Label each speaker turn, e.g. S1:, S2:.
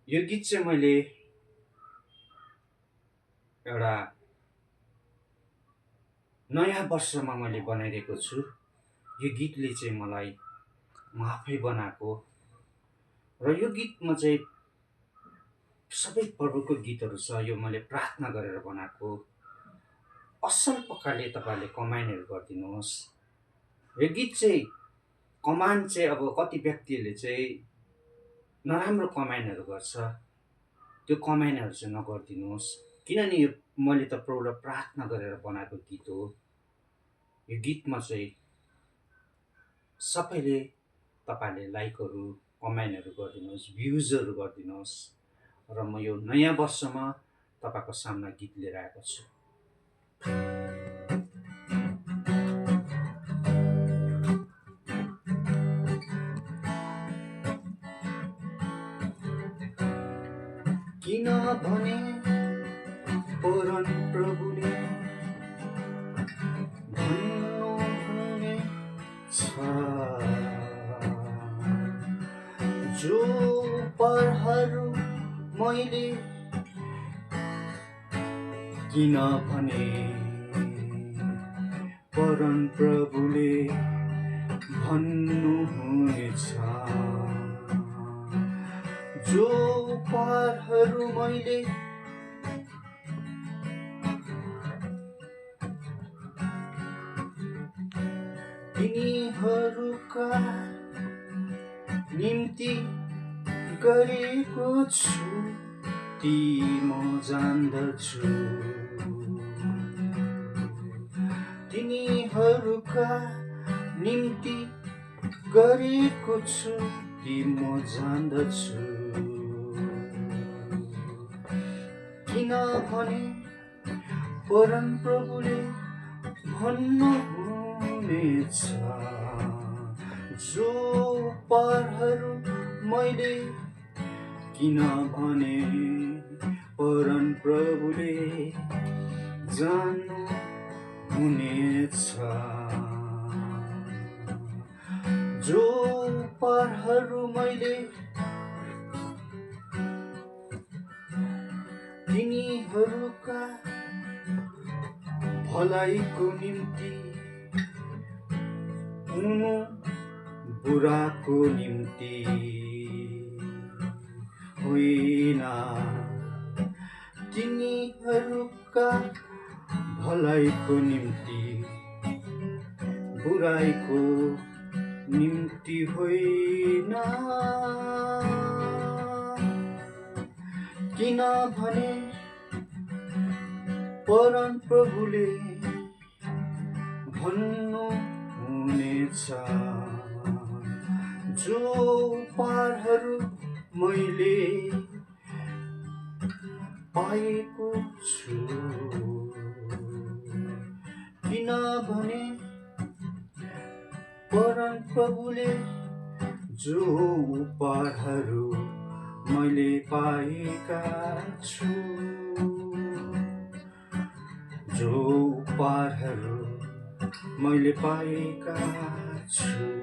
S1: यो गीत चाहिँ मैले एउटा नयाँ वर्षमा मैले बनाइरहेको छु। यो गीतले चाहिँ मलाई म आफै बनाएको र यो गीतमा चाहिँ सबै प्रभुको गीतहरू छ। यो मैले प्रार्थना गरेर बनाएको। असल प्रकारले तपाईँले कमाइनहरू गरिदिनुहोस्। यो गीत चाहिँ कमान्ड चाहिँ अब कति व्यक्तिहरूले चाहिँ नराम्रो कमाइनहरू गर्छ, त्यो कमाइनहरू चाहिँ नगरिदिनुहोस्। किनभने यो मैले त प्रभुलाई प्रार्थना गरेर बनाएको गीत हो। यो गीतमा चाहिँ सबैले तपाईँले लाइकहरू कमेन्टहरू गरिदिनुहोस्, भ्युजहरू गरिदिनुहोस् र म यो नयाँ वर्षमा तपाईँको सामना गीत लिएर आएको छु। किनभने परम प्रभुले भन्नुहुने छ, जो उपहारहरू मैले किनभने परम प्रभुले भन्नुहुनेछ, जो उपहारहरू मैले तिनीहरूका निम्ति गरेको छु ती म जान्दछु। तिनीहरूका निम्ति गरेको छु ती म जान्दछु। किनभने परम प्रभुले भन्नुहुनेछ, जो उपहारहरू मैले किनभने परम प्रभुले जान्नुहुनेछ, जो उपहारहरू मैले तिनीहरूका भलाइको निम्ति हुनु बुराको निम्ति होइन, तिनीहरूका भलाइको निम्ति बुराइको निम्ति होइन। किनभने परम प्रभुले भन्नुहुनेछ, जो उपहारहरू मैले पाएको छु। किनभने परम प्रभुले जो उपहारहरू मैले पाएका छु, जो उपहारहरू मैले पाएका छु।